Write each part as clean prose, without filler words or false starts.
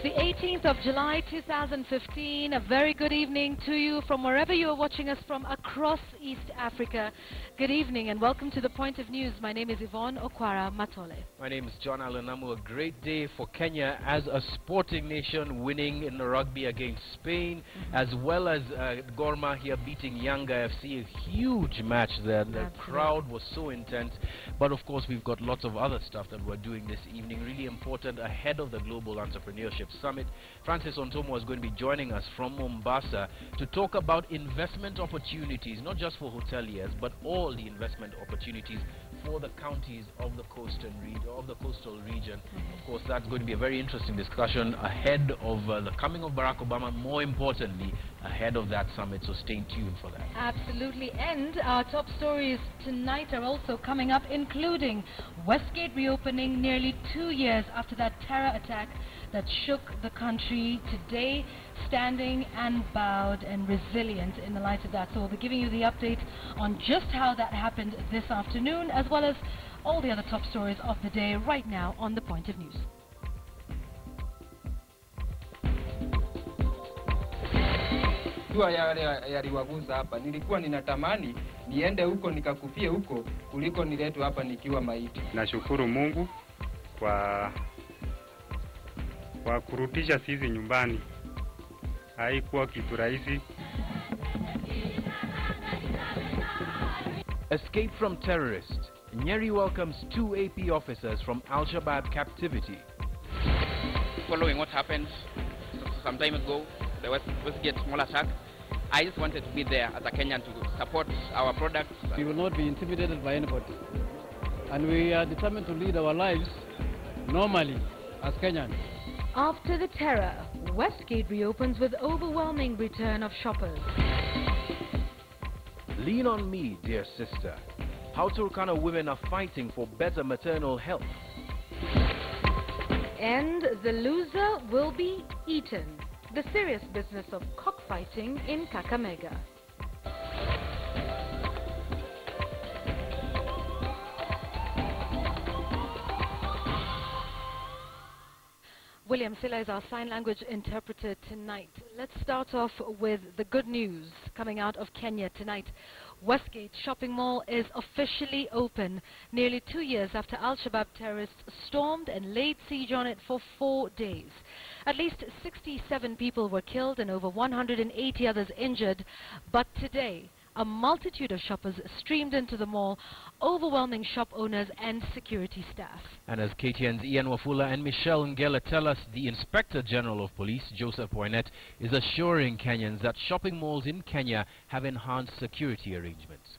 the 18th of July 2015. A very good evening to you from wherever you are watching us from across East Africa. Good evening and welcome to the Point of News. My name is Yvonne Okwara Matole. My name is John Alanamu. A great day for Kenya as a sporting nation, winning in the rugby against Spain, as well as Gor Mahia beating Yanga FC. A huge match there. The crowd was so intense. But of course, we've got lots of other stuff that we're doing this evening. Really important ahead of the Global Entrepreneurship Summit. Francis Ontomo is going to be joining us from Mombasa to talk about investment opportunities, not just for hoteliers, but all the investment opportunities for the counties of the coastal region. Of course, that's going to be a very interesting discussion ahead of the coming of Barack Obama, more importantly, ahead of that summit, so stay tuned for that. Absolutely, and our top stories tonight are also coming up, including Westgate reopening nearly 2 years after that terror attack that shook the country. Today, standing and bowed and resilient in the light of that. So we'll be giving you the update on just how that happened this afternoon, as well as all the other top stories of the day right now on The Point of News. Yaliwagusa hapa, nilikuwa ninatamani niende huko nikakufie huko kuliko niletwe hapa nikiwa maiti. Nashukuru Mungu kwa kurudisha sisi nyumbani. Haikuwa kitu rahisi. Escape from terrorist. Nyeri welcomes 2 AP officers from Al-Shabaab captivity. Following what happened some time ago, the Westgate small attack, I just wanted to be there as a Kenyan to support our products. We will not be intimidated by anybody. And we are determined to lead our lives normally as Kenyans. After the terror, Westgate reopens with overwhelming return of shoppers. Lean on me, dear sister. How Turkana women are fighting for better maternal health. And the loser will be eaten. The serious business of cockfighting in Kakamega. William Silla is our sign language interpreter tonight. Let's start off with the good news coming out of Kenya tonight. Westgate Shopping Mall is officially open nearly 2 years after Al-Shabaab terrorists stormed and laid siege on it for 4 days. At least 67 people were killed and over 180 others injured. But today, a multitude of shoppers streamed into the mall, overwhelming shop owners and security staff. And as KTN's Ian Wafula and Michelle Ngela tell us, the Inspector General of Police, Joseph Poinet, is assuring Kenyans that shopping malls in Kenya have enhanced security arrangements.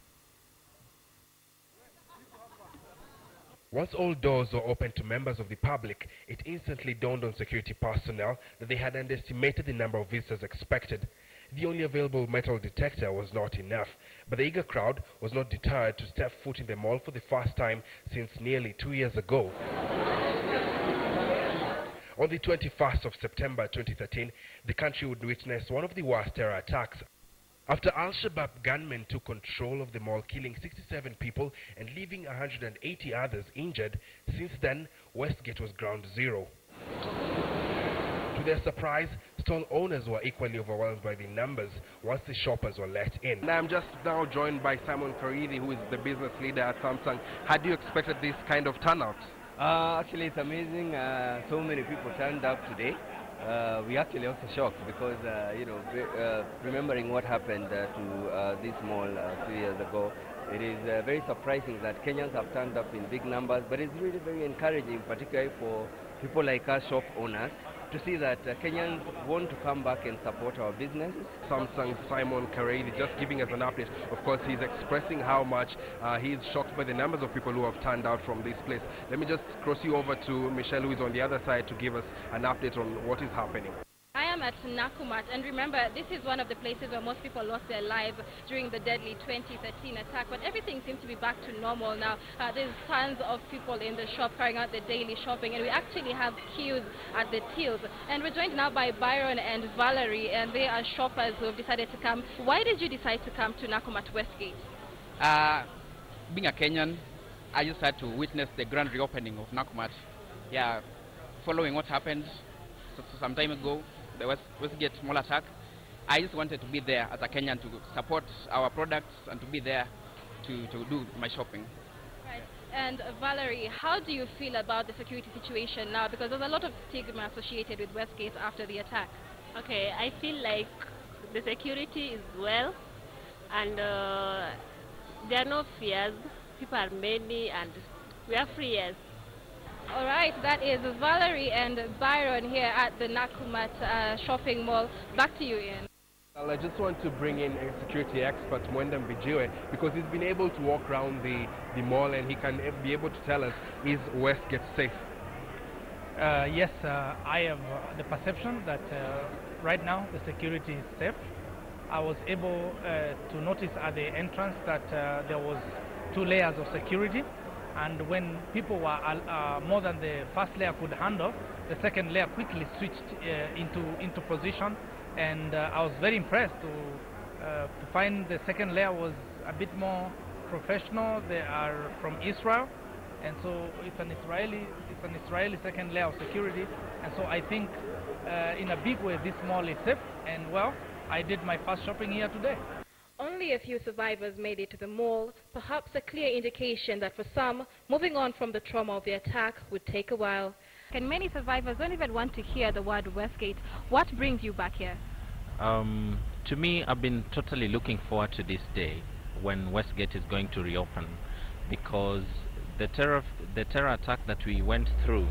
Once all doors were open to members of the public, it instantly dawned on security personnel that they had underestimated the number of visitors expected. The only available metal detector was not enough, but the eager crowd was not deterred to step foot in the mall for the first time since nearly 2 years ago. On the 21st of September 2013, the country would witness one of the worst terror attacks after Al-Shabaab gunmen took control of the mall, killing 67 people and leaving 180 others injured. Since then, Westgate was ground zero. To their surprise, stall owners were equally overwhelmed by the numbers once the shoppers were let in. And I'm just now joined by Simon Karidi, who is the business leader at Samsung. Had you expected this kind of turnout? Actually, it's amazing. So many people turned up today. We actually also shocked because, remembering what happened to this mall 2 years ago, it is very surprising that Kenyans have turned up in big numbers, but it's really very encouraging, particularly for people like us shop owners, to see that Kenyans want to come back and support our businesses. Samsung Simon Karedi just giving us an update. Of course, he's expressing how much he is shocked by the numbers of people who have turned out from this place. Let me just cross you over to Michelle, who is on the other side, to give us an update on what is happening. I am at Nakumat, and remember, this is one of the places where most people lost their lives during the deadly 2013 attack, but everything seems to be back to normal now. There's tons of people in the shop carrying out the daily shopping, and we actually have queues at the tills. And we're joined now by Byron and Valerie, and they are shoppers who have decided to come. Why did you decide to come to Nakumat Westgate? Being a Kenyan, I just had to witness the grand reopening of Nakumat. Yeah, following what happened some time ago, the Westgate Mall attack. I just wanted to be there as a Kenyan to support our products and to be there to do my shopping. Right. And Valerie, how do you feel about the security situation now? Because there's a lot of stigma associated with Westgate after the attack. Okay, I feel like the security is well, and there are no fears. People are many, and we are free, yes. All right, that is Valerie and Byron here at the Nakumatt shopping mall. Back to you, Ian. Well, I just want to bring in a security expert, Mwenda Mbijiwe, because he's been able to walk around the mall and he can be able to tell us, is Westgate safe? Yes, I have the perception that right now the security is safe. I was able to notice at the entrance that there was 2 layers of security, and when people were more than the first layer could handle, the second layer quickly switched into position, and I was very impressed to find the second layer was a bit more professional. They are from Israel, and so it's an Israeli second layer of security, and so I think in a big way this mall is safe, and well, I did my first shopping here today. Only a few survivors made it to the mall, perhaps a clear indication that for some, moving on from the trauma of the attack would take a while. And many survivors don't even want to hear the word Westgate. What brings you back here? To me, I've been totally looking forward to this day when Westgate is going to reopen, because the terror attack that we went through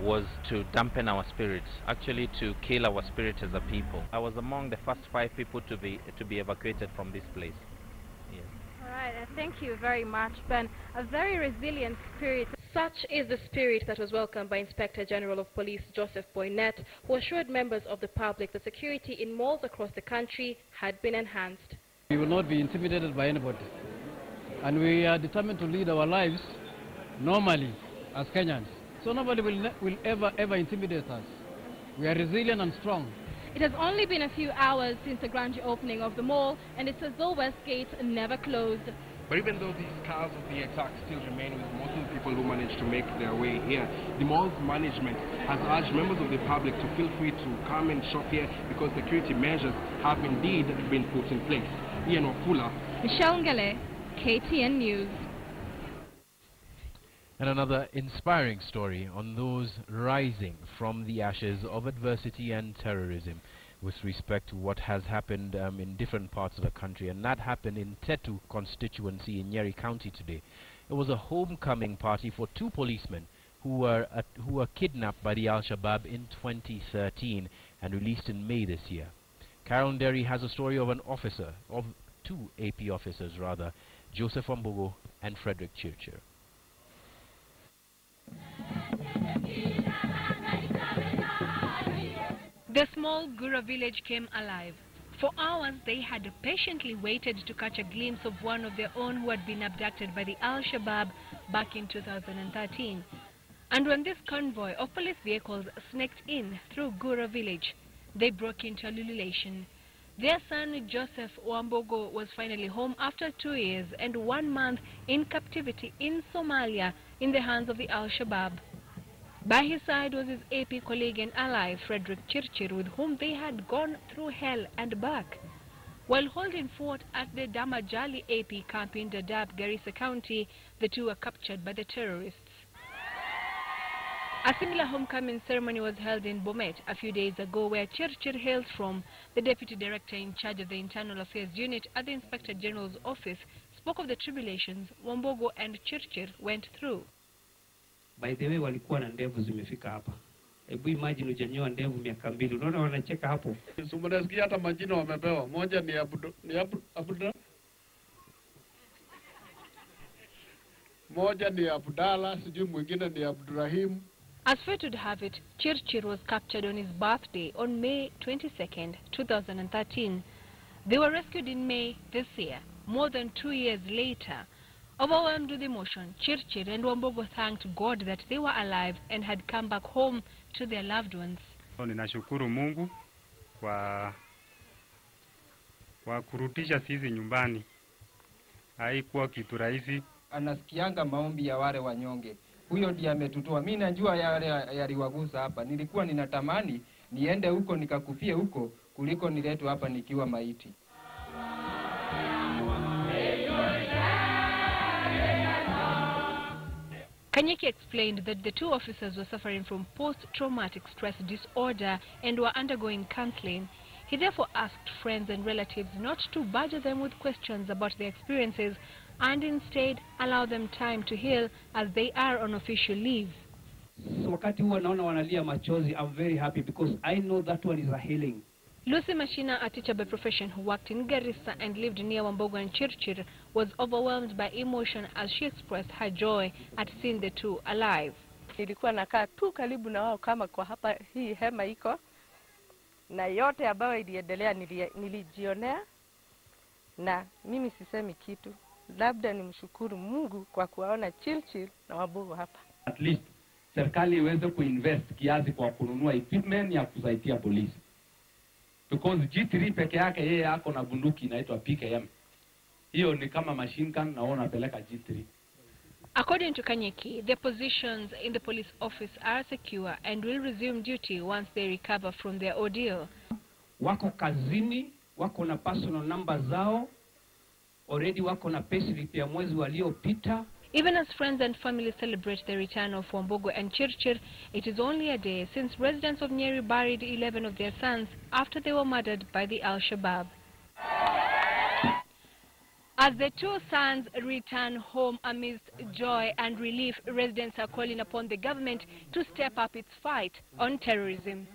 was to dampen our spirits, actually to kill our spirit as a people. I was among the first 5 people to be evacuated from this place. Yes. All right, thank you very much, Ben. A very resilient spirit. Such is the spirit that was welcomed by Inspector General of Police Joseph Boynet, who assured members of the public that security in malls across the country had been enhanced. We will not be intimidated by anybody, and we are determined to lead our lives normally as Kenyans. So nobody will ever intimidate us. We are resilient and strong. It has only been a few hours since the grand opening of the mall, and it's as though Westgate never closed. But even though the scars of the attack still remain with most of the people who managed to make their way here, the mall's management has urged members of the public to feel free to come and shop here because security measures have indeed been put in place. Ian Wafula. Michelle Ngale, KTN News. And another inspiring story on those rising from the ashes of adversity and terrorism with respect to what has happened in different parts of the country. And that happened in Tetu constituency in Nyeri County today. It was a homecoming party for 2 policemen who were kidnapped by the Al-Shabaab in 2013 and released in May this year. Carol Derry has a story of an officer, of 2 AP officers rather, Joseph Wambogo and Frederick Chirchir. The small Gura village came alive. For hours, they had patiently waited to catch a glimpse of one of their own who had been abducted by the Al-Shabaab back in 2013. And when this convoy of police vehicles snaked in through Gura village, they broke into ululation. Their son, Joseph Wambogo, was finally home after 2 years and 1 month in captivity in Somalia in the hands of the Al-Shabaab. By his side was his AP colleague and ally, Frederick Chirchir, with whom they had gone through hell and back. While holding fort at the Damajali AP camp in Dadaab, Garissa County, the 2 were captured by the terrorists. A similar homecoming ceremony was held in Bomet a few days ago, where Chirchir hails from. The Deputy Director in charge of the Internal Affairs Unit at the Inspector General's office spoke of the tribulations Wambogo and Chirchir went through. By the way, walikuwa na ndevu zimefika hapa. Hebu imagine ujanyoa ndevu miaka 2. Unaona wanacheka hapo. Mnasikia hata majina wamepewa. Moja ni Abdullah. Moja ni Abdalla, sijui mwingine ni Abdurrahim. As fate would have it, Chirchir was captured on his birthday on May 22nd, 2013. They were rescued in May this year, more than 2 years later. Overwhelmed with emotion, Chirchir and Wambogo thanked God that they were alive and had come back home to their loved ones. Ninashukuru Mungu kwa kurudisha sisi nyumbani. Haikuwa kitu rahisi. Anasikianga maombi ya wale wanyonge. Huyo ndiye ametutoa. Mimi najua yale yaliwagusa hapa. Nilikuwa ninatamani niende huko nikakufie huko kuliko niletwe hapa nikiwa maiti. Kanyeki explained that the two officers were suffering from post-traumatic stress disorder and were undergoing counseling. He therefore asked friends and relatives not to badger them with questions about their experiences and instead allow them time to heal as they are on official leave. Wakati huwa naona wanalia machozi, I'm very happy because I know that one is a healing. Lucy Mashina, a teacher by profession who worked in Garissa and lived near Wambogo and Chirchir, was overwhelmed by emotion as she expressed her joy at seeing the two alive. Nilikuwa nakaa tu karibu na wao kama kwa hapa hii hema iko, na yote ambayo iliendelea nilijionea, na mimi sisemi kitu. Labda nimshukuru Mungu kwa kuwaona Chirchir na Wambogo hapa. At least serikali iweze kuinvest kiasi kwa kununua equipment ya kusaidia polisi. Because G3 peke yake yeye yako na bunduki inaitwa PKM. Hiyo ni kama machine gun na wanapeleka G3. According to Kanyeki, their positions in the police office are secure and will resume duty once they recover from their ordeal. Wako kazini, wako na personal numbers zao, already wako na payslip ya mwezi waliopita. Even as friends and family celebrate the return of Wambogo and Chirchir, it is only a day since residents of Nyeri buried 11 of their sons after they were murdered by the Al-Shabaab. As the two sons return home amidst joy and relief, residents are calling upon the government to step up its fight on terrorism.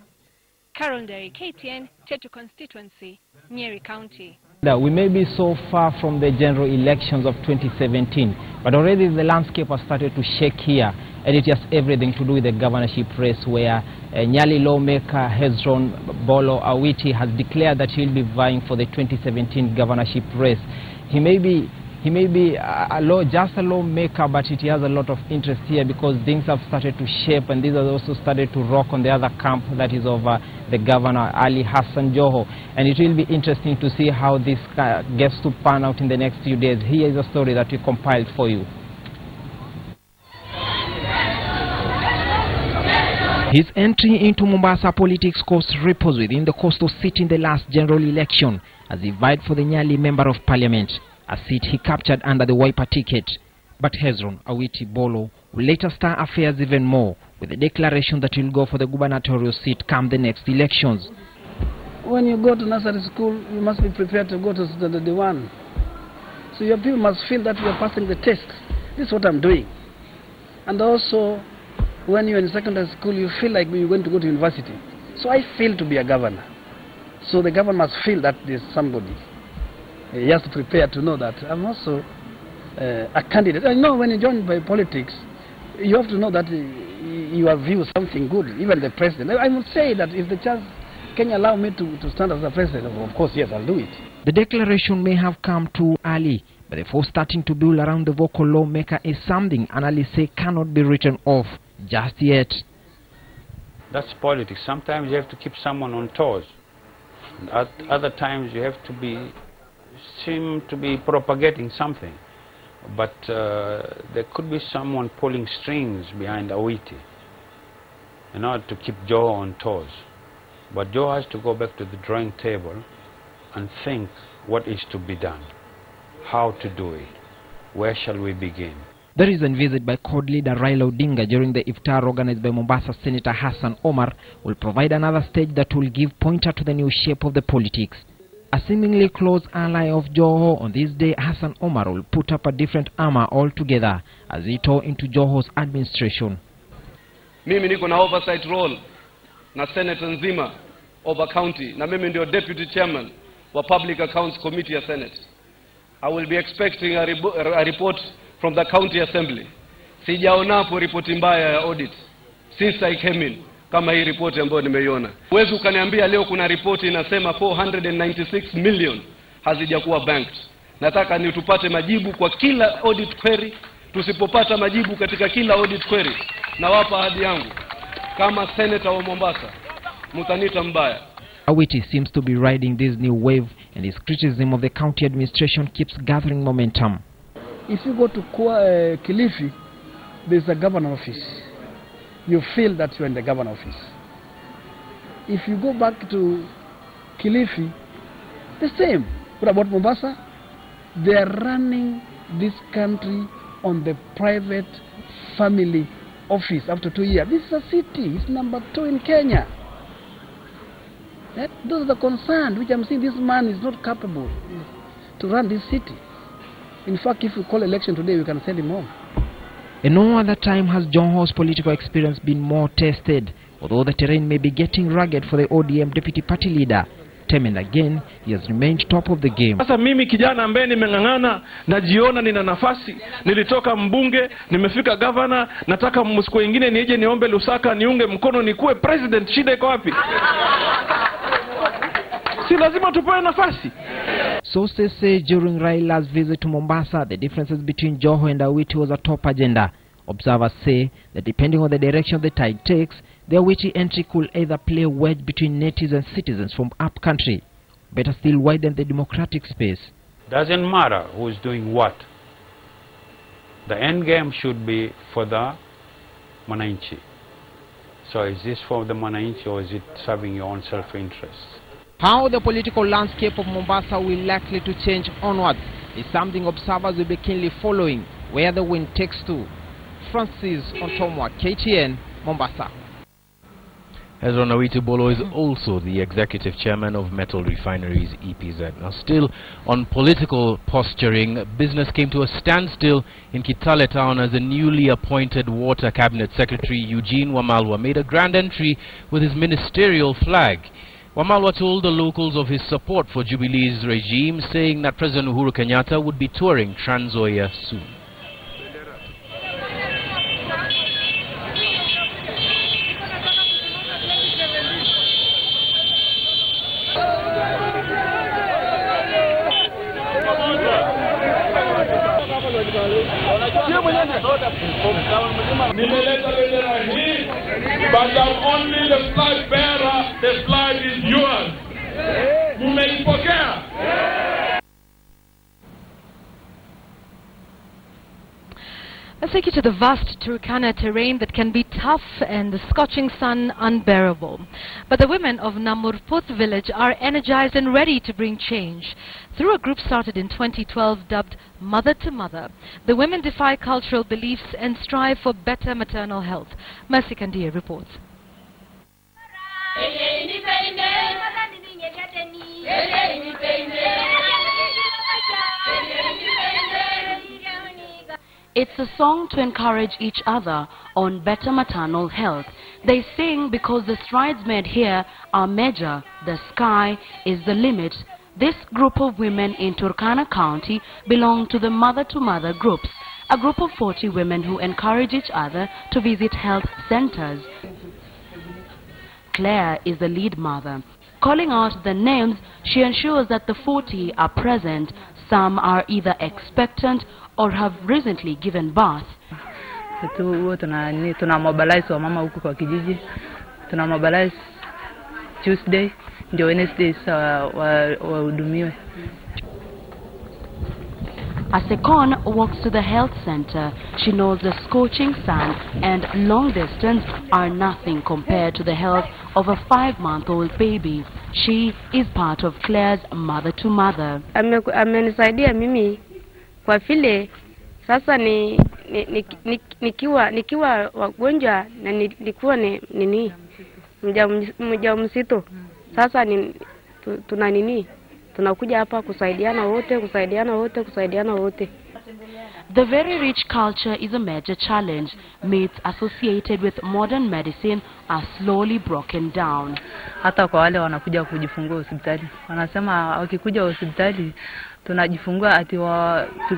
Carol Derry, KTN, Tetu Constituency, Nyeri County. We may be so far from the general elections of 2017, but already the landscape has started to shake here, and it has everything to do with the governorship race, where Nyali lawmaker Hezron Bolo Awiti has declared that he'll be vying for the 2017 governorship race. He may be just a lawmaker, but it has a lot of interest here because things have started to shape, and these have also started to rock on the other camp, that is of the governor Ali Hassan Joho. And it will be interesting to see how this gets to pan out in the next few days. Here is a story that we compiled for you. His entry into Mombasa politics caused ripples within the coastal city in the last general election as he vied for the Nyali Member of Parliament, a seat he captured under the Wiper ticket. But Hezron Awiti Bolo will later stir affairs even more with the declaration that he'll go for the gubernatorial seat come the next elections. When you go to nursery school, you must be prepared to go to the one. So your people must feel that you are passing the test. This is what I'm doing. And also, when you're in secondary school, you feel like you're going to go to university. So I feel to be a governor. So the governor must feel that there's somebody. He has to prepare to know that I'm also a candidate. I know when you join by politics, you have to know that you have viewed something good, even the president. I would say that if the chance can you allow me to stand as a president, of course, yes, I'll do it. The declaration may have come too early, but the force starting to build around the vocal lawmaker is something analysts say cannot be written off just yet. That's politics. Sometimes you have to keep someone on toes. At other times you have to seem to be propagating something. But there could be someone pulling strings behind Awiti in order to keep Joe on toes. But Joe has to go back to the drawing table and think what is to be done, how to do it, where shall we begin. The reason visited by CORD leader Raila Odinga during the iftar organized by Mombasa Senator Hassan Omar will provide another stage that will give pointer to the new shape of the politics. A seemingly close ally of Joho, on this day Hassan Omar will put up a different armor altogether as he tore into Joho's administration. Mimi niko na oversight role na Senate nzima over county, na mimi ndio deputy chairman wa Public Accounts Committee ya Senate. I will be expecting a report from the county assembly. Sijaonapo ripoti mbaya ya audit since I came in kama hii ripoti ambayo nimeiona. Huwezi ukaniambia leo kuna ripoti inasema 496 million hazijakuwa banked. Nataka ni tupate majibu kwa kila audit query. Tusipopata majibu katika kila audit query, na wapa ahadi yangu kama senator wa Mombasa mutanita mbaya. Awiti seems to be riding this new wave, and his criticism of the county administration keeps gathering momentum. If you go to Kilifi, there's a governor office. You feel that you're in the governor office. If you go back to Kilifi, the same. What about Mombasa? They are running this country on the private family office after 2 years. This is a city. It's number 2 in Kenya. Those are the concerns which I'm saying this man is not capable to run this city. In fact, if we call election today, we can send him home. In no other time has Joho's political experience been more tested, although the terrain may be getting rugged for the ODM deputy party leader. Time and again, he has remained top of the game. Sasa mimi kijana ambaye nimeng'ang'ana, najiona nina nafasi, nilitoka mbunge, nimefika governor, nataka msiku wengine nije niombe Lusaka niunge mkono nikuwe president, shida iko wapi? Si lazima tupewe nafasi. Sources say during Raila's visit to Mombasa, the differences between Joho and Awiti was a top agenda. Observers say that depending on the direction the tide takes, the Awiti entry could either play a wedge between natives and citizens from up-country, better still widen the democratic space. Doesn't matter who's doing what. The end game should be for the Mwananchi. So is this for the Mwananchi or is it serving your own self-interest? How the political landscape of Mombasa will likely to change onwards is something observers will be keenly following, where the wind takes to. Francis Ontomwa, KTN, Mombasa. Ezra Nawiti Bolo is also the executive chairman of Metal Refineries EPZ. Now, still on political posturing, business came to a standstill in Kitale town as the newly appointed Water Cabinet Secretary Eugene Wamalwa made a grand entry with his ministerial flag. Wamalwa told the locals of his support for Jubilee's regime, saying that President Uhuru Kenyatta would be touring Trans Nzoia soon. But I'm only the flag bearer. The flag is yours. Let's take you to the vast Turkana terrain that can be tough and the scorching sun unbearable. But the women of Namurput village are energized and ready to bring change. Through a group started in 2012 dubbed Mother to Mother, the women defy cultural beliefs and strive for better maternal health. Mercy Kandia reports. It's a song to encourage each other on better maternal health. They sing because the strides made here are major. The sky is the limit. This group of women in Turkana County belong to the Mother to Mother groups, a group of 40 women who encourage each other to visit health centers. Claire is the lead mother. Calling out the names, she ensures that the 40 are present. Some are either expectant or have recently given birth. Tuna mobilize wa mama huku kwa kijiji. Tuna mobilize Tuesday, ndio Wednesdays wahudumiwe. As Sekon walks to the health center, she knows the scorching sun and long distance are nothing compared to the health of a 5-month-old baby. She is part of Claire's Mother to Mother. Amenisaidia mimi kwa vile sasa nikiwa wagonjwa na nilikuwa nini mjamzito. Sasa tuna nini? Tunakuja hapa kusaidiana wote. The very rich culture is a major challenge. Myths associated with modern medicine are slowly broken down. Hata kwa wale wanakuja kujifungua hospitali, wanasema wakikuja hospitali tunajifungua ati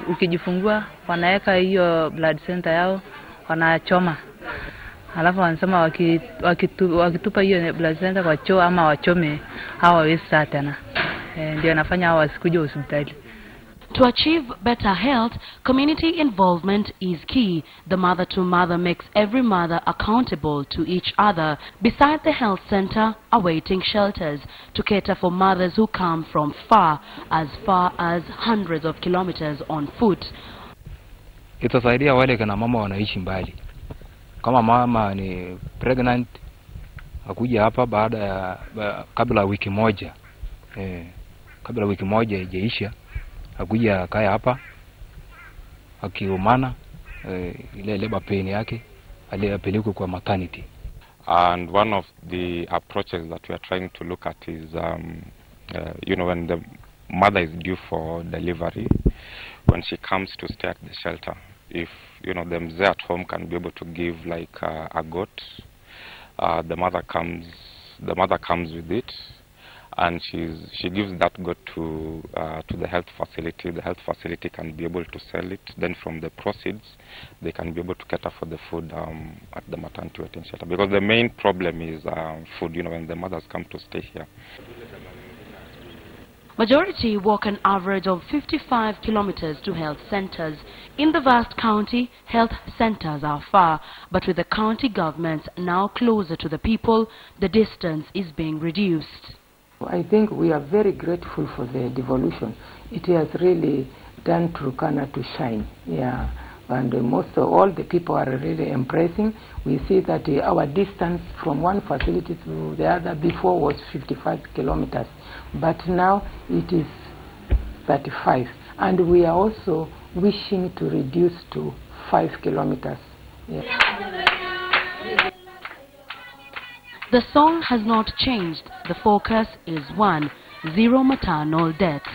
ukijifungua wanaweka hiyo blood center yao wanachoma. Alafu wanasema wakitupa hiyo blood center kwa choo ama wachome hawawezi tena. Ndio nafanya wasikuje hospitali. To achieve better health, community involvement is key. The Mother to Mother makes every mother accountable to each other. Beside the health center are waiting shelters to cater for mothers who come from far as hundreds of kilometers on foot. Itasaidia wale kana mama wanaishi mbali. Kama mama ni pregnant akuja hapa baada ya kabla wiki moja. Kabla wiki moja ijaisha akuja kaya hapa akiumana ile labor pain yake alipelekwa kwa maternity. And one of the approaches that we are trying to look at is you know, when the mother is due for delivery, when she comes to stay at the shelter, if you know the mzee at home can be able to give like a goat, the mother comes with it, and she gives that goat to the health facility. The health facility can be able to sell it. Then from the proceeds, they can be able to cater for the food at the maternity waiting shelter. Because the main problem is food. You know, when the mothers come to stay here. Majority walk an average of 55 kilometers to health centers. In the vast county, health centers are far, but with the county governments now closer to the people, the distance is being reduced. I think we are very grateful for the devolution. It has really done Turkana to shine. Yeah. And most of all the people are really embracing. We see that our distance from one facility to the other before was 55 kilometers, but now it is 35. And we are also wishing to reduce to 5 kilometers. Yeah. The song has not changed. The focus is one: zero maternal deaths.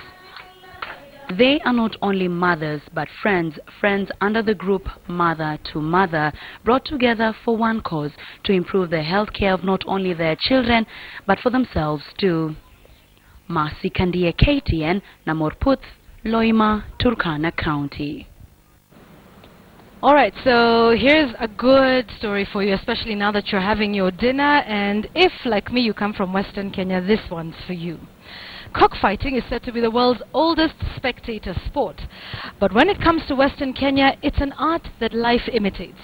They are not only mothers but friends under the group Mother to Mother, brought together for one cause: to improve the health care of not only their children but for themselves too. Masi Kandie, KTN, Namorputh, Loima, Turkana County. Alright, so here's a good story for you, especially now that you're having your dinner, and if, like me, you come from Western Kenya, this one's for you. Cockfighting is said to be the world's oldest spectator sport. But when it comes to Western Kenya, it's an art that life imitates.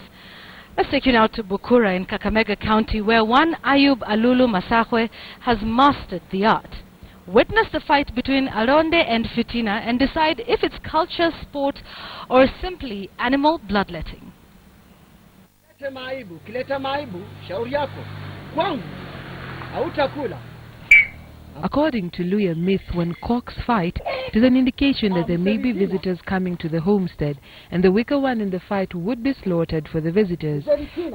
Let's take you now to Bukura in Kakamega County, where one Ayub Alulu Masahwe has mastered the art. Witness the fight between Alonde and Fitina and decide if it's culture, sport, or simply animal bloodletting. According to Luya myth, when cocks fight, it is an indication that there may be visitors coming to the homestead, and the weaker one in the fight would be slaughtered for the visitors.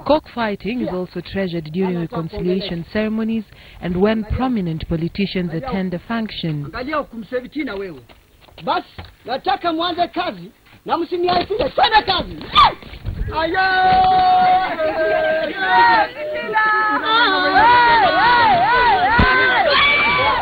Cockfighting is also treasured during reconciliation ceremonies and when prominent politicians attend a function.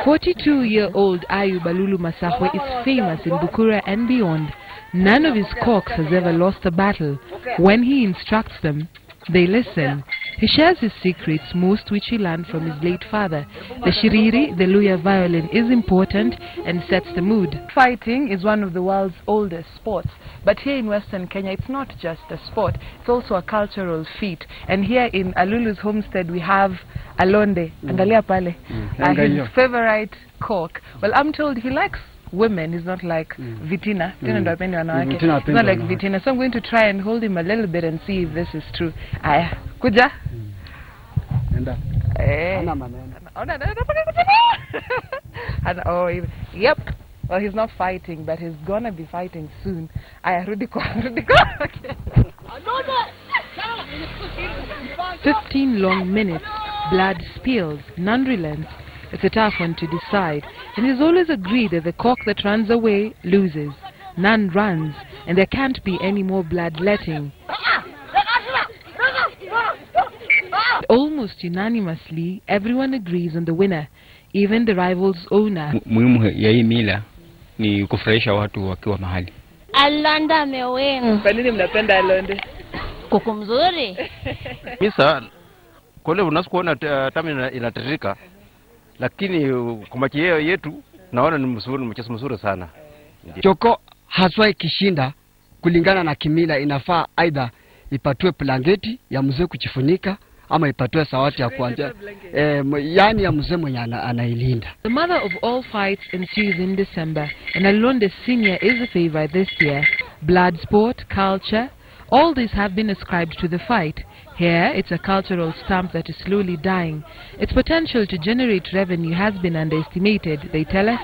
"42-year-old Ayub Alulu Masahwe is famous in Bukura and beyond. None of his cocks has ever lost a battle. When he instructs them, they listen. He shares his secrets, most which he learned from his late father. The shiriri, the Luya violin, is important and sets the mood. Fighting is one of the world's oldest sports. But here in Western Kenya, it's not just a sport, it's also a cultural feat. And here in Alulu's homestead, we have Alonde, Angalia Pale, his favorite cock. Well, I'm told he likes women. He's not like Vitina. He's not like Vitina. So I'm going to try and hold him a little bit and see if this is true. Aya, kuja. Yep. Well, he's not fighting, but he's gonna be fighting soon. Aya, Rudiko. 15 long minutes, blood spills, none relents. It's a tough one to decide, and it's always agreed that the cock that runs away loses. None runs, and there can't be any more bloodletting. Almost unanimously, everyone agrees on the winner, even the rival's owner. Muhimu ya hii mila ni kufurahisha watu wakiwa mahali. Alonde amewin. Kwa nini mnapenda Alonde? Kuku mzuri. Misa kule unasipoona tamu inatirika, lakini kwa macho yetu naona ni mzuri, mchezo mzuri sana. Choko haswa ikishinda kulingana na kimila, inafaa aidha ipatwe blanketi ya mzee kujifunika ama ipatwe sawati ya kuanzia yani ya mzee mwenye anailinda. The mother of all fights ensues in December, and Alonde Senior is the favorite this year. Blood sport, culture, all these have been ascribed to the fight. Here, it's a cultural stamp that is slowly dying. Its potential to generate revenue has been underestimated, they tell us,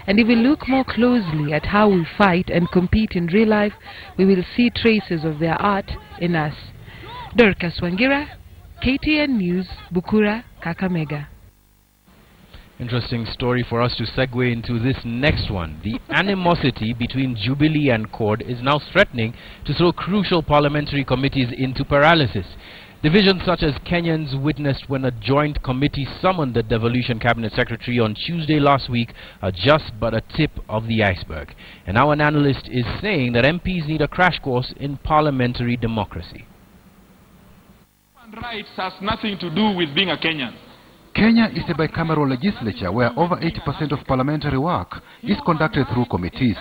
and if we look more closely at how we fight and compete in real life, we will see traces of their art in us. Dorcas Wangira, KTN News, Bukura, Kakamega. Interesting story for us to segue into this next one. The animosity between Jubilee and CORD is now threatening to throw crucial parliamentary committees into paralysis. Divisions such as Kenyans witnessed when a joint committee summoned the Devolution Cabinet Secretary on Tuesday last week are just but a tip of the iceberg. And now an analyst is saying that MPs need a crash course in parliamentary democracy. Human rights has nothing to do with being a Kenyan. Kenya is a bicameral legislature where over 80% of parliamentary work is conducted through committees.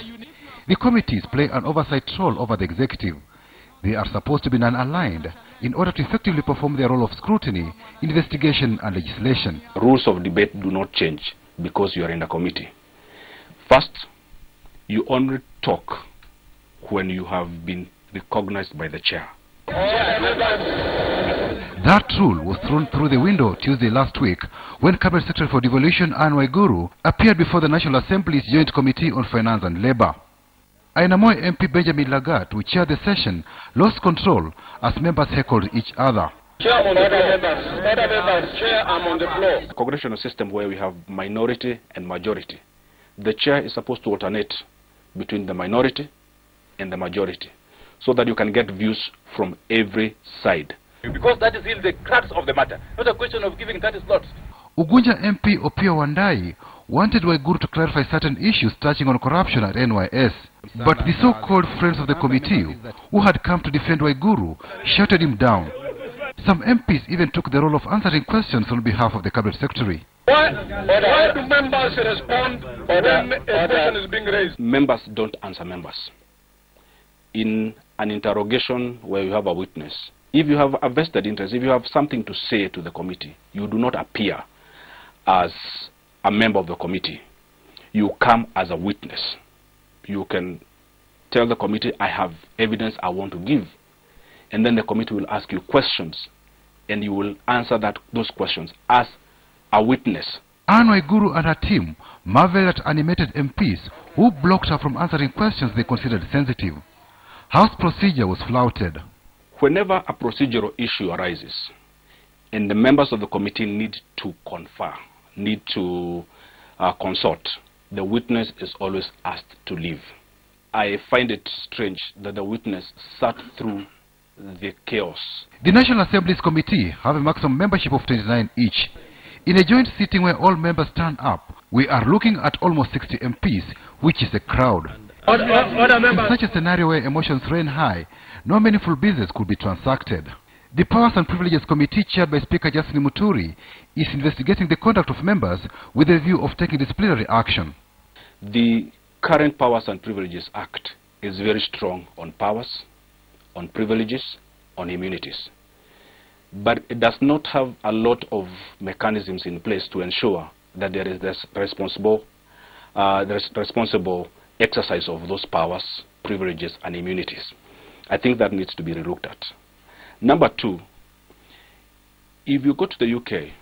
The committees play an oversight role over the executive. They are supposed to be non-aligned in order to effectively perform their role of scrutiny, investigation and legislation. Rules of debate do not change because you are in a committee. First, you only talk when you have been recognized by the chair. That rule was thrown through the window Tuesday last week when Cabinet Secretary for Devolution Anne Waiguru appeared before the National Assembly's Joint Committee on Finance and Labour. Ainamoi MP Benjamin Lagat, who chaired the session, lost control as members heckled each other. Chair, I'm on the floor. A congressional system where we have minority and majority. The chair is supposed to alternate between the minority and the majority so that you can get views from every side. Because that is really the crux of the matter, not a question of giving 30 slots. Ugunja MP Opio Wandai wanted Waiguru to clarify certain issues touching on corruption at NYS. But the so-called friends of the committee, who had come to defend Waiguru, shouted him down. Some MPs even took the role of answering questions on behalf of the Cabinet Secretary. Why do members respond when a question is being raised? Members don't answer members. In an interrogation where you have a witness, if you have a vested interest, if you have something to say to the committee, you do not appear as a member of the committee. You come as a witness. You can tell the committee, I have evidence I want to give. And then the committee will ask you questions, and you will answer those questions as a witness. Anne Waiguru and her team marveled at animated MPs who blocked her from answering questions they considered sensitive. House procedure was flouted. Whenever a procedural issue arises, and the members of the committee need to confer, need to consult, the witness is always asked to leave. I find it strange that the witness sat through the chaos. The National Assembly's committee have a maximum membership of 29 each. In a joint sitting where all members turn up, we are looking at almost 60 MPs, which is a crowd. In such a scenario where emotions ran high, no meaningful business could be transacted. The Powers and Privileges Committee, chaired by Speaker Justin Muturi, is investigating the conduct of members with a view of taking disciplinary action. The current Powers and Privileges Act is very strong on powers, on privileges, on immunities. But it does not have a lot of mechanisms in place to ensure that there is this responsible exercise of those powers, privileges, and immunities. I think that needs to be relooked at. Number two, if you go to the UK,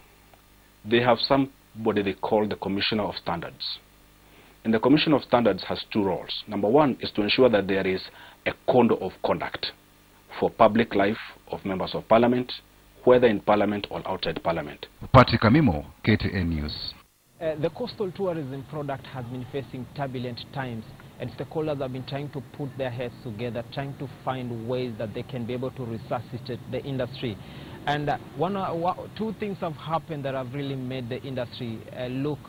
they have somebody they call the Commissioner of Standards. And the Commissioner of Standards has two roles. Number one is to ensure that there is a code of conduct for public life of members of Parliament, whether in Parliament or outside Parliament. Patrick Amimo, KTN News. The coastal tourism product has been facing turbulent times, and stakeholders have been trying to put their heads together, trying to find ways that they can be able to resuscitate the industry. And two things have happened that have really made the industry look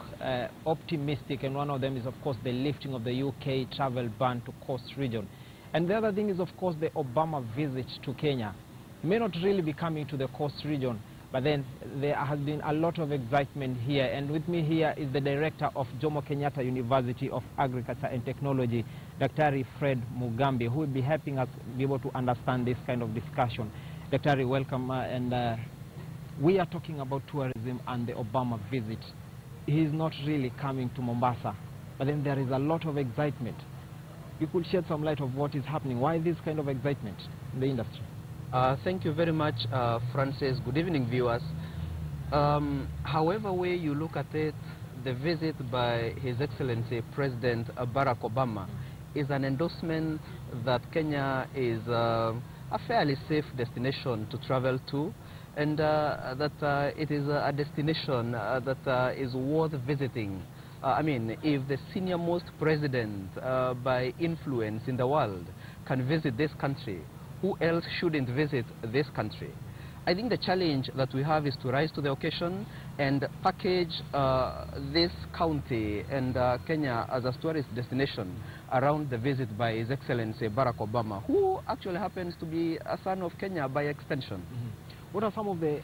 optimistic, and one of them is, of course, the lifting of the UK travel ban to coast region. And the other thing is, of course, the Obama visit to Kenya. He may not really be coming to the coast region, but then there has been a lot of excitement here. And with me here is the director of Jomo Kenyatta University of Agriculture and Technology, Dr. Fred Mugambi, who will be helping us be able to understand this kind of discussion. Dr. welcome. We are talking about tourism and the Obama visit. He is not really coming to Mombasa, but then there is a lot of excitement. You could shed some light of what is happening. Why this kind of excitement in the industry? Thank you very much, Francis. Good evening, viewers. However way you look at it, the visit by His Excellency President Barack Obama is an endorsement that Kenya is a fairly safe destination to travel to, and that it is a destination that is worth visiting. I mean, if the senior-most president by influence in the world can visit this country, who else shouldn't visit this country? I think the challenge that we have is to rise to the occasion and package this county and Kenya as a tourist destination around the visit by His Excellency Barack Obama, who actually happens to be a son of Kenya by extension. What are some of the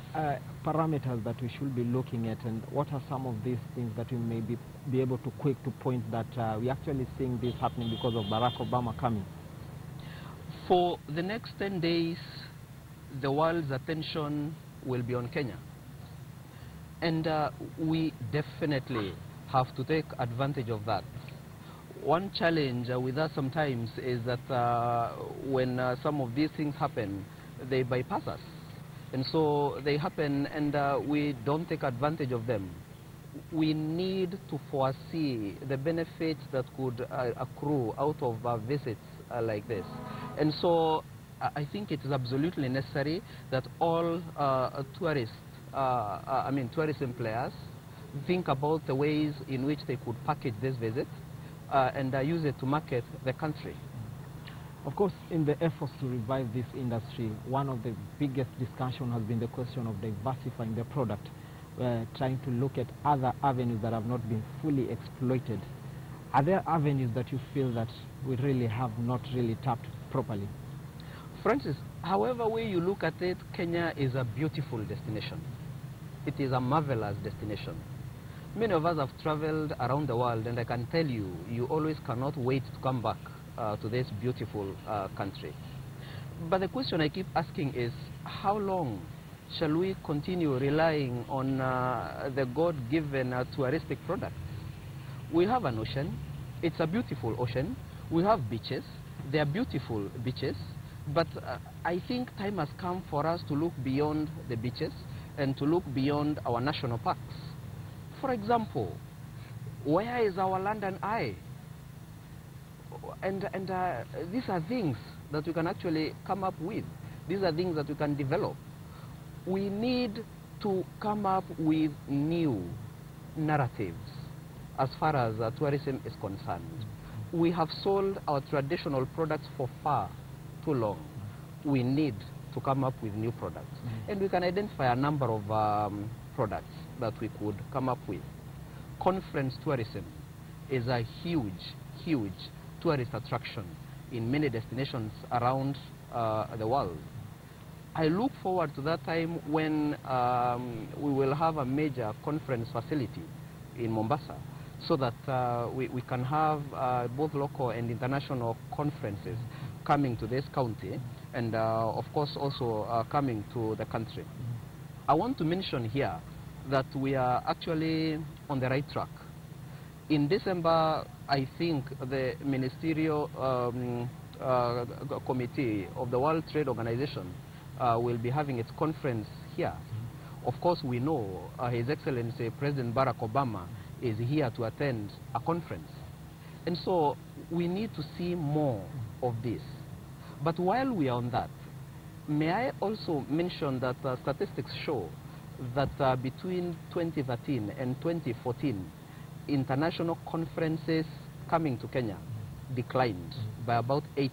parameters that we should be looking at, and what are some of these things that we may be able to quick to point that we're actually seeing this happening because of Barack Obama coming? For the next 10 days, the world's attention will be on Kenya. And we definitely have to take advantage of that. One challenge with us sometimes is that when some of these things happen, they bypass us. And so they happen and we don't take advantage of them. We need to foresee the benefits that could accrue out of visits like this. And so I think it is absolutely necessary that all tourists, tourism players, think about the ways in which they could package this visit and use it to market the country. Of course, in the efforts to revive this industry, one of the biggest discussion has been the question of diversifying the product. We're trying to look at other avenues that have not been fully exploited. Are there avenues that you feel that we really have not really tapped properly? Francis, however way you look at it, Kenya is a beautiful destination. It is a marvelous destination. Many of us have traveled around the world, and I can tell you, you always cannot wait to come back to this beautiful country. But the question I keep asking is, how long shall we continue relying on the God-given touristic products? We have an ocean. It's a beautiful ocean. We have beaches. They are beautiful beaches. But I think time has come for us to look beyond the beaches and to look beyond our national parks. For example, where is our London Eye? And these are things that we can actually come up with. These are things that we can develop. We need to come up with new narratives as far as tourism is concerned. We have sold our traditional products for far too long. We need to come up with new products. And we can identify a number of products that we could come up with. Conference tourism is a huge, huge tourist attraction in many destinations around the world. I look forward to that time when we will have a major conference facility in Mombasa, so that we can have both local and international conferences coming to this county, and of course also coming to the country. I want to mention here that we are actually on the right track. In December, I think the ministerial committee of the World Trade Organization will be having its conference here. Of course, we know His Excellency President Barack Obama is here to attend a conference. And so we need to see more of this. But while we are on that, may I also mention that statistics show that between 2013 and 2014, international conferences coming to Kenya declined by about 8%.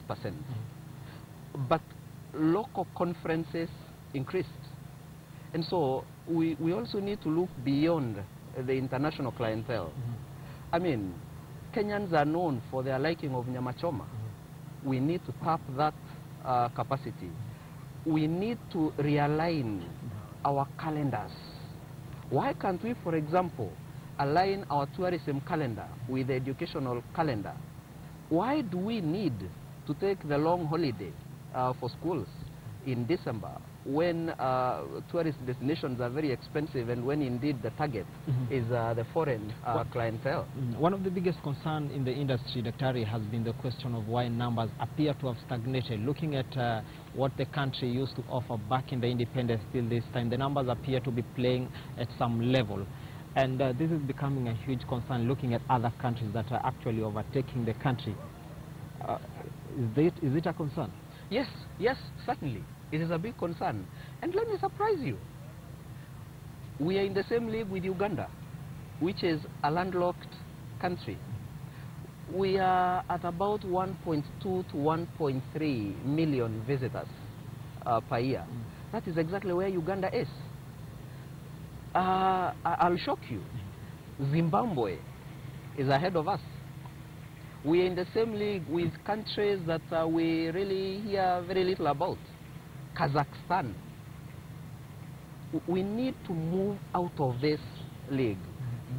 But local conferences increased. And so we also need to look beyond the international clientele. I mean, Kenyans are known for their liking of nyama choma. We need to tap that capacity. We need to realign our calendars. Why can't we, for example, align our tourism calendar with the educational calendar? Why do we need to take the long holiday for schools in December, when tourist destinations are very expensive and when indeed the target is the foreign clientele. One of the biggest concerns in the industry, Daktari, has been the question of why numbers appear to have stagnated. Looking at what the country used to offer back in the independence till this time, the numbers appear to be playing at some level. And this is becoming a huge concern looking at other countries that are actually overtaking the country. Is it a concern? Yes, yes, certainly. It is a big concern. And let me surprise you. We are in the same league with Uganda, which is a landlocked country. We are at about 1.2 to 1.3 million visitors per year. That is exactly where Uganda is. I'll shock you. Zimbabwe is ahead of us. We are in the same league with countries that we really hear very little about. Kazakhstan. We need to move out of this league,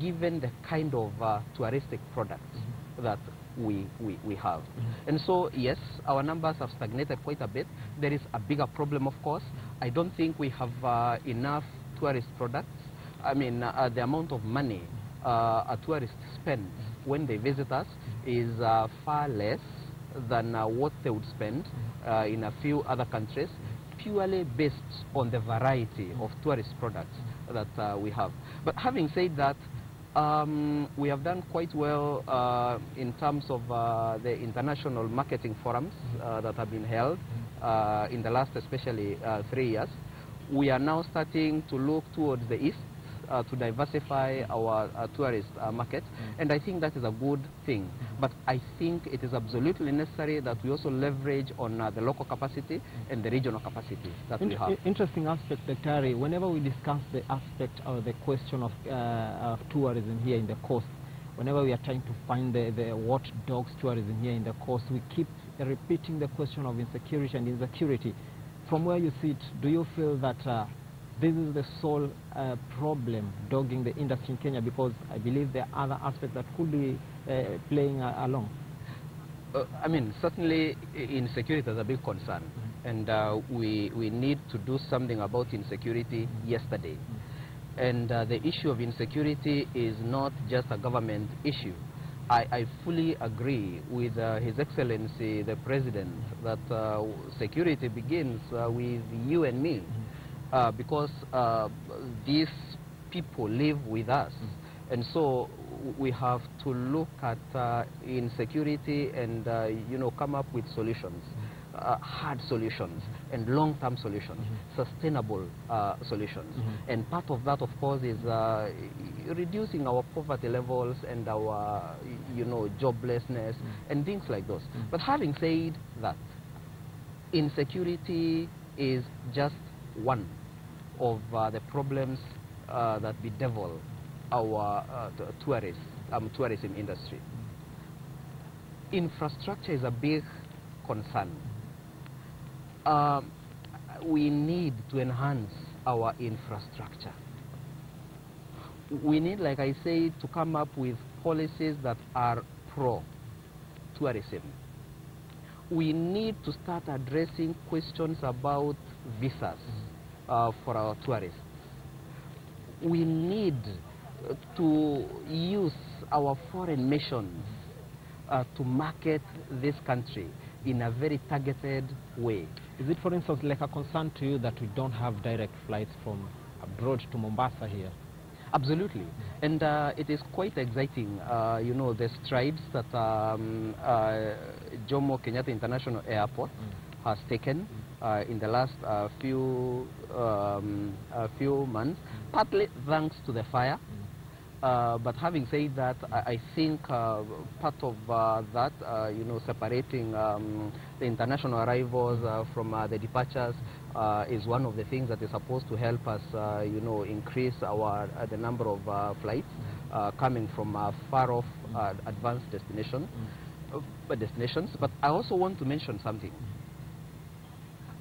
given the kind of touristic products that we have. And so, yes, our numbers have stagnated quite a bit. There is a bigger problem, of course. I don't think we have enough tourist products. I mean, the amount of money a tourist spends when they visit us is far less than what they would spend in a few other countries, purely based on the variety of tourist products that we have. But having said that, we have done quite well in terms of the international marketing forums that have been held in the last especially 3 years. We are now starting to look towards the east to diversify our tourist market, and I think that is a good thing. But I think it is absolutely necessary that we also leverage on the local capacity and the regional capacity that we have. Interesting aspect, Daktari. Whenever we discuss the aspect or the question of tourism here in the coast, whenever we are trying to find the what dogs tourism here in the coast, we keep repeating the question of insecurity and insecurity. From where you sit, do you feel that this is the sole problem dogging the industry in Kenya? Because I believe there are other aspects that could be playing along. I mean, certainly insecurity is a big concern, and we need to do something about insecurity yesterday. And the issue of insecurity is not just a government issue. I fully agree with His Excellency the President that security begins with you and me. Because these people live with us, and so we have to look at insecurity and come up with solutions, hard solutions and long-term solutions, sustainable solutions. And part of that, of course, is reducing our poverty levels and our joblessness and things like those. But having said that, insecurity is just one of the problems that bedevil our tourism industry. Infrastructure is a big concern. We need to enhance our infrastructure. We need, like I said, to come up with policies that are pro-tourism. We need to start addressing questions about visas for our tourists. We need to use our foreign missions to market this country in a very targeted way. Is it, for instance, like a concern to you that we don't have direct flights from abroad to Mombasa here? Absolutely, and it is quite exciting, the strides that Jomo Kenyatta International Airport has taken in the last few months, partly thanks to the fire. But having said that, I think part of that, separating the international arrivals from the departures is one of the things that is supposed to help us, increase the number of flights coming from far-off advanced destinations. But I also want to mention something.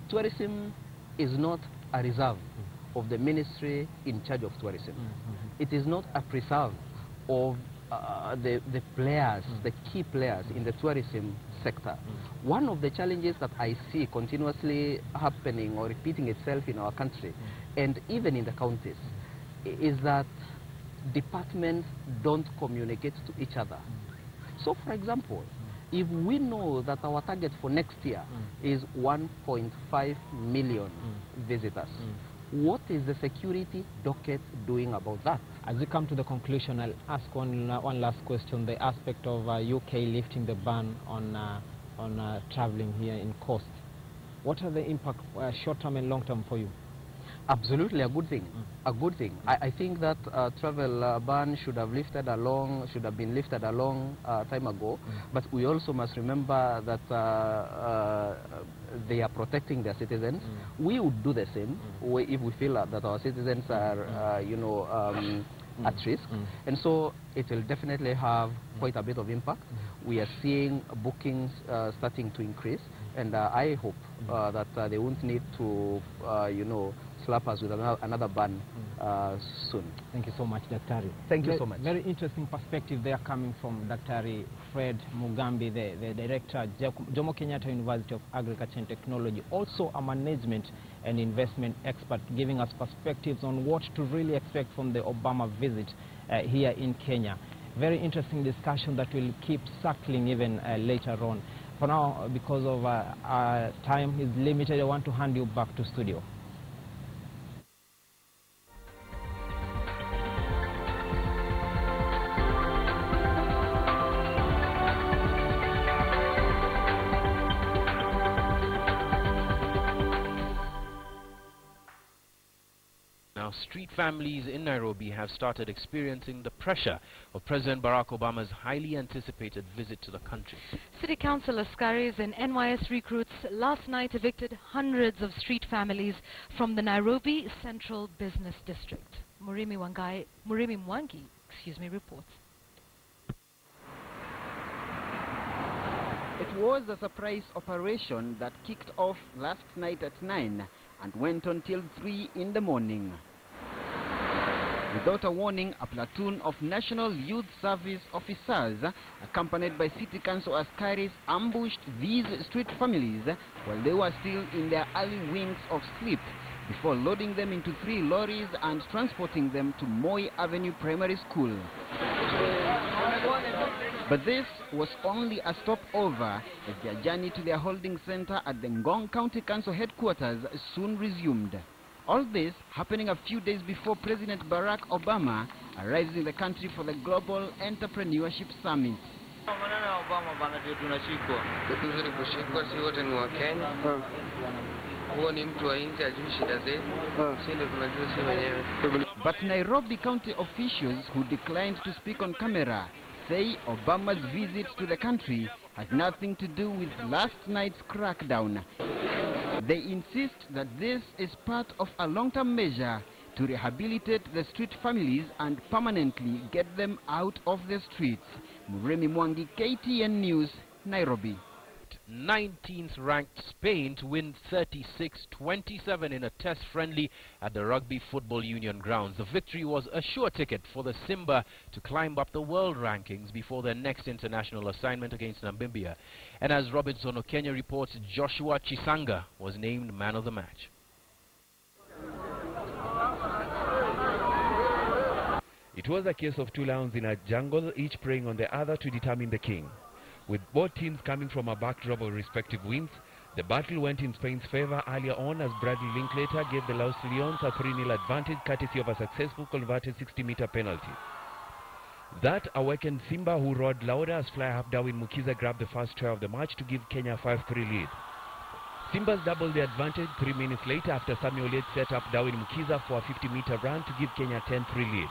Tourism is not a reserve of the ministry in charge of tourism. It is not a preserve of the players, the key players in the tourism sector. One of the challenges that I see continuously happening or repeating itself in our country and even in the counties is that departments don't communicate to each other. So for example, if we know that our target for next year is 1.5 million visitors, what is the security docket doing about that? As we come to the conclusion, I'll ask one last question, the aspect of UK lifting the ban on traveling here in coast. What are the impact, short-term and long-term for you? Absolutely a good thing. A good thing. I think that travel ban should have been lifted a long time ago. But we also must remember that they are protecting their citizens. We would do the same if we feel that our citizens are, at risk. And so it will definitely have quite a bit of impact. We are seeing bookings starting to increase, and I hope that they won't need to, slap us with another ban soon. Thank you so much, Daktari. Thank you so much. Very interesting perspective there coming from Daktari Fred Mugambi, the director at Jomo Kenyatta University of Agriculture and Technology, also a management and investment expert, giving us perspectives on what to really expect from the Obama visit here in Kenya. Very interesting discussion that will keep circling even later on. For now, because of our time is limited, I want to hand you back to studio. Now, street families in Nairobi have started experiencing the pressure of President Barack Obama's highly anticipated visit to the country. City Council askaris and NYS recruits last night evicted hundreds of street families from the Nairobi Central Business District. Murimi Mwangi, reports. It was a surprise operation that kicked off last night at 9 and went until 3 in the morning. Without a warning, a platoon of National Youth Service officers, accompanied by City Council askaris, ambushed these street families while they were still in their early winks of sleep, before loading them into 3 lorries and transporting them to Moi Avenue Primary School. But this was only a stopover, as their journey to their holding center at the Ngong County Council headquarters soon resumed. All this happening a few days before President Barack Obama arrives in the country for the Global Entrepreneurship Summit. But Nairobi County officials who declined to speak on camera say Obama's visit to the country had nothing to do with last night's crackdown. They insist that this is part of a long-term measure to rehabilitate the street families and permanently get them out of the streets. Muremi Mwangi, KTN News, Nairobi. 19th ranked Spain to win 36-27 in a test friendly at the Rugby Football Union grounds. The victory was a sure ticket for the Simba to climb up the world rankings before their next international assignment against Namibia. And as Robinson Okenya reports, Joshua Chisanga was named man of the match. It was a case of 2 lions in a jungle, each preying on the other to determine the king. With both teams coming from a backdrop of respective wins, the battle went in Spain's favor earlier on as Bradley Linklater gave the Los Leones a 3-0 advantage courtesy of a successful converted 60-meter penalty. That awakened Simba, who roared louder as fly-half Darwin Mukiza grabbed the first try of the match to give Kenya a 5-3 lead. Simbas doubled the advantage 3 minutes later after Samuel Yates set up Darwin Mukiza for a 50-meter run to give Kenya a 10-3 lead.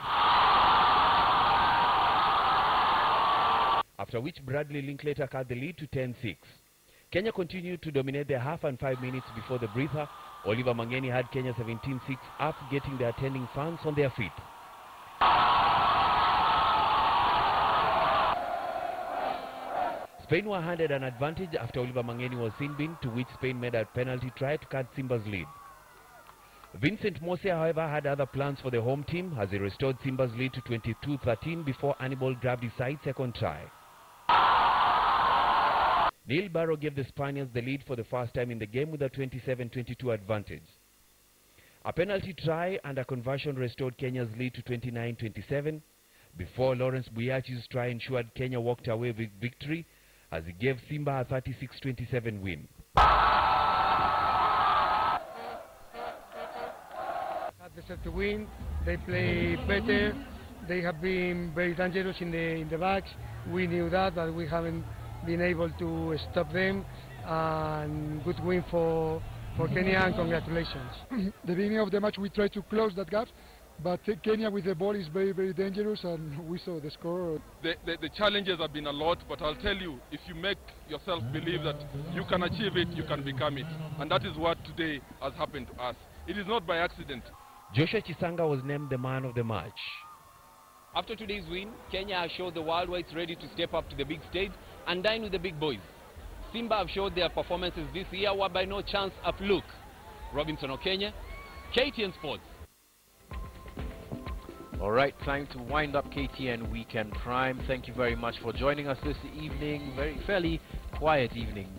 After which Bradley Linklater cut the lead to 10-6. Kenya continued to dominate their half and 5 minutes before the breather. Oliver Mangeni had Kenya 17-6 up, getting the attending fans on their feet. Spain were handed an advantage after Oliver Mangeni was sin bin, to which Spain made a penalty try to cut Simba's lead. Vincent Mose, however, had other plans for the home team as he restored Simba's lead to 22-13 before Anibal grabbed his side second try. Neil Barrow gave the Spaniards the lead for the first time in the game with a 27-22 advantage. A penalty try and a conversion restored Kenya's lead to 29-27 before Lawrence Buyachi's try ensured Kenya walked away with victory as he gave Simba a 36-27 win. They deserve to win. They play better. They have been very dangerous in the backs. We knew that, but we haven't been able to stop them. And good win for Kenya, and congratulations. The beginning of the match we tried to close that gap, but Kenya with the ball is very, very dangerous, and we saw the score. The challenges have been a lot, but I'll tell you, if you make yourself believe that you can achieve it, you can become it. And that is what today has happened to us. It is not by accident. Joshua Chisanga was named the man of the match. After today's win, Kenya has showed the world why it's ready to step up to the big stage and dine with the big boys. Simba have showed their performances this year were by no chance a fluke. Robinson Okenya, KTN Sports. All right, time to wind up KTN Weekend Prime. Thank you very much for joining us this evening. Fairly quiet evening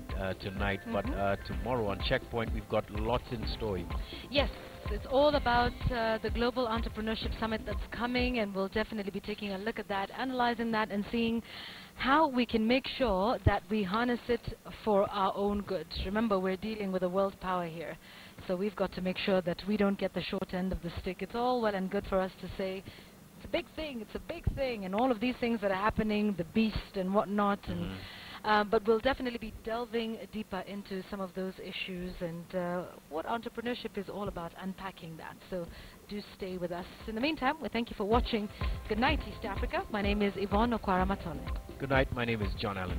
tonight, but tomorrow on Checkpoint we've got lots in store. Yes, it's all about the Global Entrepreneurship Summit that's coming, and we'll definitely be taking a look at that, analyzing that, and seeing how we can make sure that we harness it for our own good. Remember, we're dealing with a world power here, so we've got to make sure that we don't get the short end of the stick. It's all well and good for us to say, it's a big thing, it's a big thing, and all of these things that are happening, the beast and whatnot, and but we'll definitely be delving deeper into some of those issues and what entrepreneurship is all about, unpacking that. So do stay with us. In the meantime, we thank you for watching. Good night, East Africa. My name is Yvonne Okwara Matole. Good night. My name is John Allen.